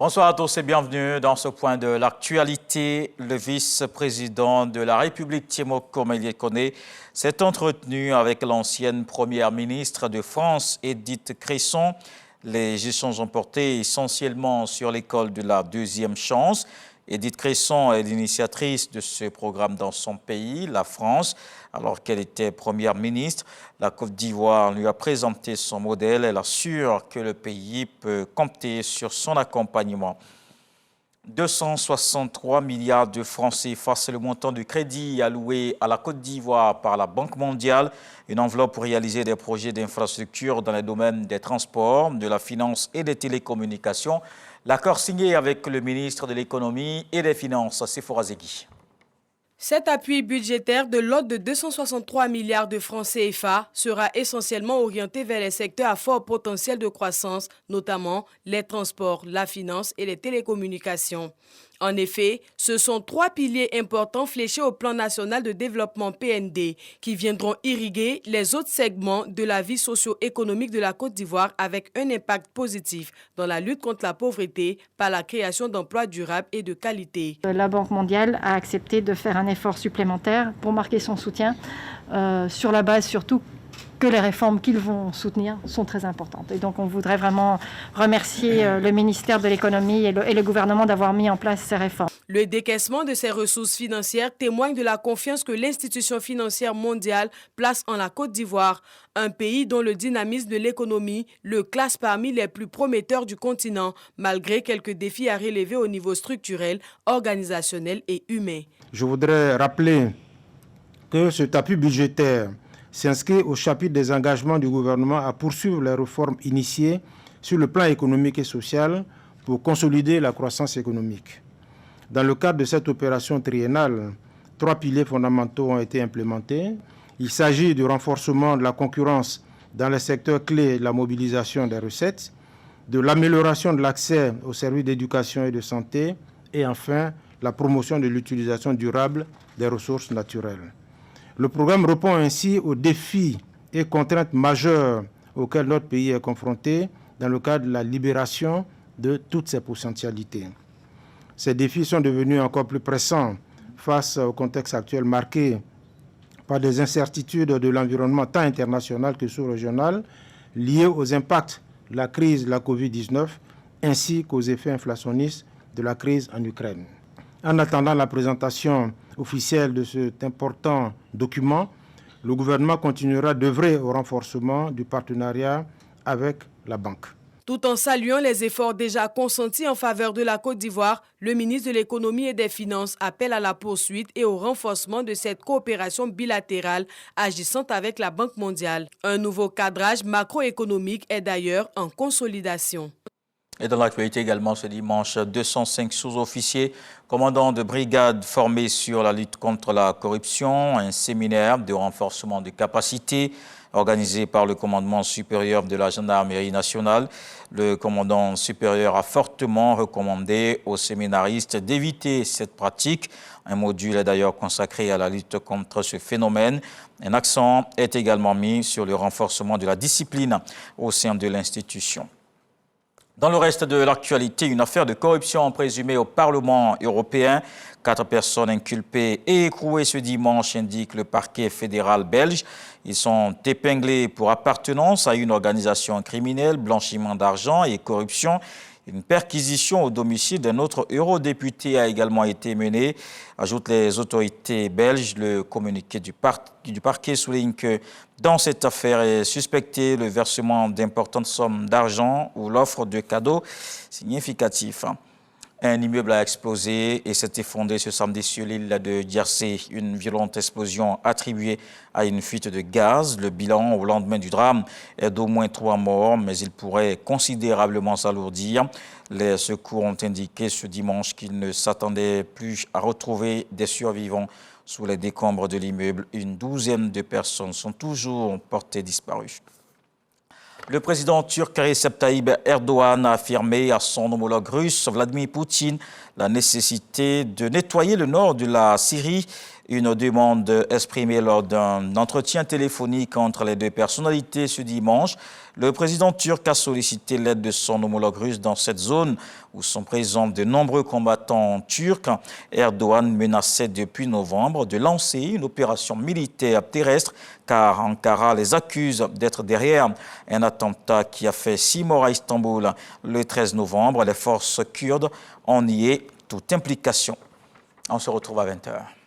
Bonsoir à tous et bienvenue dans ce point de l'actualité. Le vice-président de la République, Tiemoko Komeïe-Kone, s'est entretenu avec l'ancienne première ministre de France, Edith Cresson. Les échanges ont porté essentiellement sur l'école de la deuxième chance. Edith Cresson est l'initiatrice de ce programme dans son pays, la France. Alors qu'elle était première ministre, la Côte d'Ivoire lui a présenté son modèle. Elle assure que le pays peut compter sur son accompagnement. 263 milliards de francs CFA, c'est le montant du crédit alloué à la Côte d'Ivoire par la Banque mondiale. Une enveloppe pour réaliser des projets d'infrastructure dans les domaines des transports, de la finance et des télécommunications. L'accord signé avec le ministre de l'Économie et des Finances, Sephora Zegui. Cet appui budgétaire de l'ordre de 263 milliards de francs CFA sera essentiellement orienté vers les secteurs à fort potentiel de croissance, notamment les transports, la finance et les télécommunications. En effet, ce sont trois piliers importants fléchés au plan national de développement PND qui viendront irriguer les autres segments de la vie socio-économique de la Côte d'Ivoire avec un impact positif dans la lutte contre la pauvreté par la création d'emplois durables et de qualité. La Banque mondiale a accepté de faire un effort supplémentaire pour marquer son soutien sur la base surtout que les réformes qu'ils vont soutenir sont très importantes. Et donc on voudrait vraiment remercier le ministère de l'Économie et le gouvernement d'avoir mis en place ces réformes. Le décaissement de ces ressources financières témoigne de la confiance que l'institution financière mondiale place en la Côte d'Ivoire, un pays dont le dynamisme de l'économie le classe parmi les plus prometteurs du continent, malgré quelques défis à relever au niveau structurel, organisationnel et humain. Je voudrais rappeler que cet appui budgétaire s'inscrit au chapitre des engagements du gouvernement à poursuivre les réformes initiées sur le plan économique et social pour consolider la croissance économique. Dans le cadre de cette opération triennale, trois piliers fondamentaux ont été implémentés. Il s'agit du renforcement de la concurrence dans les secteurs clés de la mobilisation des recettes, de l'amélioration de l'accès aux services d'éducation et de santé, et enfin la promotion de l'utilisation durable des ressources naturelles. Le programme répond ainsi aux défis et contraintes majeures auxquels notre pays est confronté dans le cadre de la libération de toutes ses potentialités. Ces défis sont devenus encore plus pressants face au contexte actuel marqué par des incertitudes de l'environnement tant international que sous-régional liées aux impacts de la crise de la Covid-19 ainsi qu'aux effets inflationnistes de la crise en Ukraine. En attendant la présentation officielle de cet important document, le gouvernement continuera d'œuvrer au renforcement du partenariat avec la banque. Tout en saluant les efforts déjà consentis en faveur de la Côte d'Ivoire, le ministre de l'Économie et des Finances appelle à la poursuite et au renforcement de cette coopération bilatérale agissant avec la Banque mondiale. Un nouveau cadrage macroéconomique est d'ailleurs en consolidation. Et dans l'actualité également ce dimanche, 205 sous-officiers, commandants de brigades formés sur la lutte contre la corruption, un séminaire de renforcement de capacités organisé par le commandement supérieur de la gendarmerie nationale. Le commandant supérieur a fortement recommandé aux séminaristes d'éviter cette pratique. Un module est d'ailleurs consacré à la lutte contre ce phénomène. Un accent est également mis sur le renforcement de la discipline au sein de l'institution. Dans le reste de l'actualité, une affaire de corruption présumée au Parlement européen. 4 personnes inculpées et écrouées ce dimanche, indique le parquet fédéral belge. Ils sont épinglés pour appartenance à une organisation criminelle, blanchiment d'argent et corruption. Une perquisition au domicile d'un autre eurodéputé a également été menée, ajoutent les autorités belges. Le communiqué du parquet souligne que dans cette affaire est suspecté le versement d'importantes sommes d'argent ou l'offre de cadeaux significatifs. Un immeuble a explosé et s'est effondré ce samedi sur l'île de Djersey. Une violente explosion attribuée à une fuite de gaz. Le bilan au lendemain du drame est d'au moins 3 morts, mais il pourrait considérablement s'alourdir. Les secours ont indiqué ce dimanche qu'ils ne s'attendaient plus à retrouver des survivants sous les décombres de l'immeuble. Une douzaine de personnes sont toujours portées disparues. Le président turc Recep Tayyip Erdogan a affirmé à son homologue russe Vladimir Poutine la nécessité de nettoyer le nord de la Syrie Une demande exprimée lors d'un entretien téléphonique entre les deux personnalités ce dimanche. Le président turc a sollicité l'aide de son homologue russe dans cette zone où sont présents de nombreux combattants turcs. Erdogan menaçait depuis novembre de lancer une opération militaire terrestre car Ankara les accuse d'être derrière un attentat qui a fait 6 morts à Istanbul le 13 novembre. Les forces kurdes ont nié toute implication. On se retrouve à 20h.